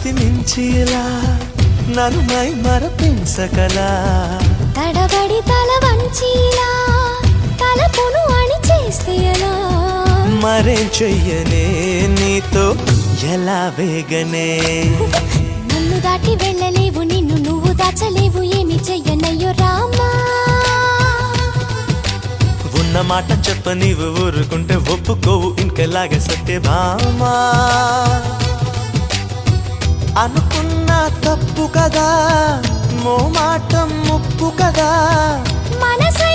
శృతి మించిలా నన్ను మై మరపించకలా తడబడి తల వంచిలా తలపును అణి చేస్తే ఎలా మరేం చెయ్యనే నీతో ఎలా వేగనే నన్ను దాటి వెళ్ళలేవు నిన్ను నువ్వు దాచలేవు ఏమి చెయ్యనయ్యో రామా ఉన్న మాట చెప్ప నీవు ఊరుకుంటే ఒప్పుకోవు ఇంకెలాగ సత్యభామా అనుకున్నా తప్పు కదా మో మాట ముప్పు కదా మనసు